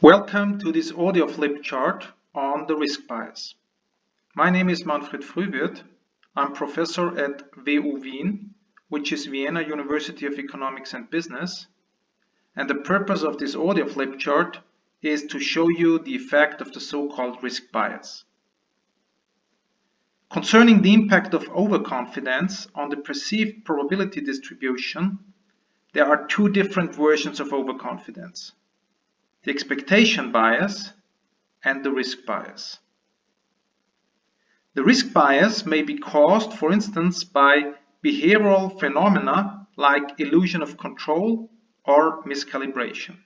Welcome to this audio flip chart on the risk bias. My name is Manfred Frühwirth. I'm professor at WU Wien, which is Vienna University of Economics and Business. And the purpose of this audio flip chart is to show you the effect of the so-called risk bias. Concerning the impact of overconfidence on the perceived probability distribution, there are two different versions of overconfidence: the expectation bias and the risk bias. The risk bias may be caused, for instance, by behavioral phenomena like illusion of control or miscalibration.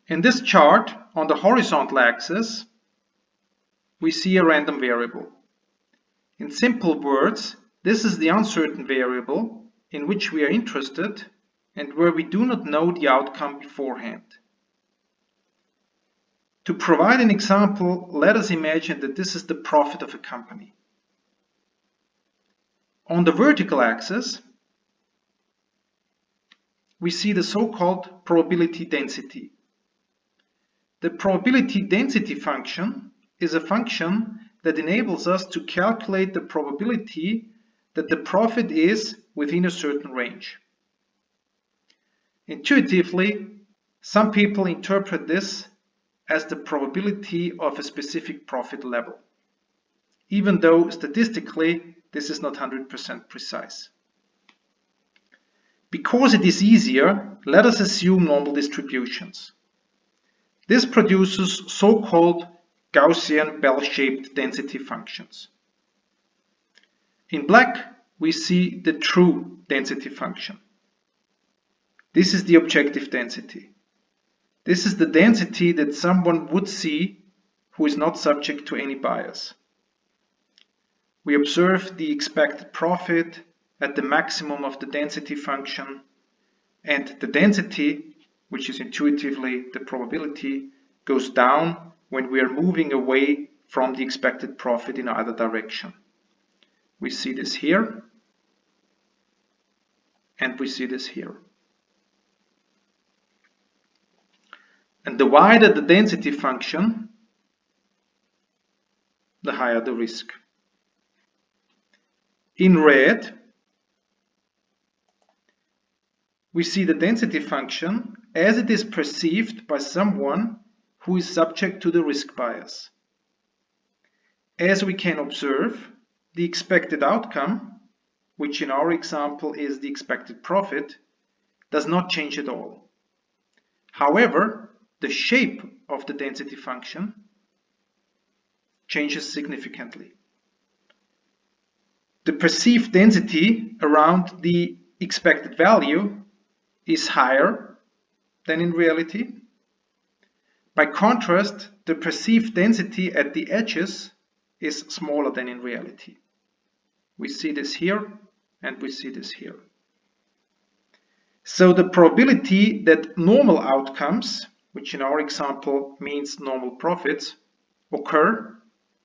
In this chart, on the horizontal axis, we see a random variable. In simple words, this is the uncertain variable in which we are interested and where we do not know the outcome beforehand. To provide an example, let us imagine that this is the profit of a company. On the vertical axis, we see the so-called probability density. The probability density function is a function that enables us to calculate the probability that the profit is within a certain range. Intuitively, some people interpret this as the probability of a specific profit level, even though statistically this is not 100% precise. Because it is easier, let us assume normal distributions. This produces so-called Gaussian bell-shaped density functions. In black, we see the true density function. This is the objective density. This is the density that someone would see who is not subject to any bias. We observe the expected profit at the maximum of the density function, and the density, which is intuitively the probability, goes down when we are moving away from the expected profit in either direction. We see this here, and we see this here. And the wider the density function, the higher the risk. In red, we see the density function as it is perceived by someone who is subject to the risk bias. As we can observe, the expected outcome, which in our example is the expected profit, does not change at all. However, the shape of the density function changes significantly. The perceived density around the expected value is higher than in reality. By contrast, the perceived density at the edges is smaller than in reality. We see this here and we see this here. So the probability that normal outcomes, which in our example means normal profits, occur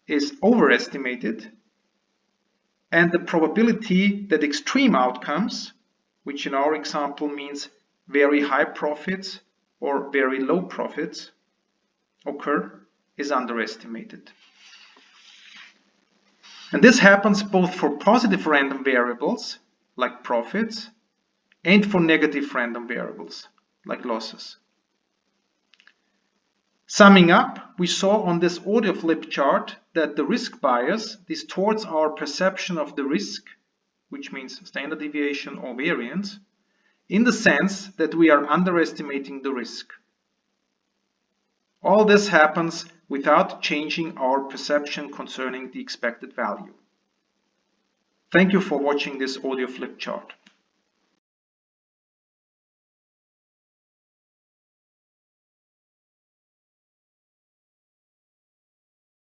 is overestimated, and the probability that extreme outcomes, which in our example means very high profits or very low profits, occur is underestimated. And this happens both for positive random variables like profits and for negative random variables like losses. Summing up, we saw on this audio flip chart that the risk bias distorts our perception of the risk, which means standard deviation or variance, in the sense that we are underestimating the risk. All this happens without changing our perception concerning the expected value. Thank you for watching this audio flip chart.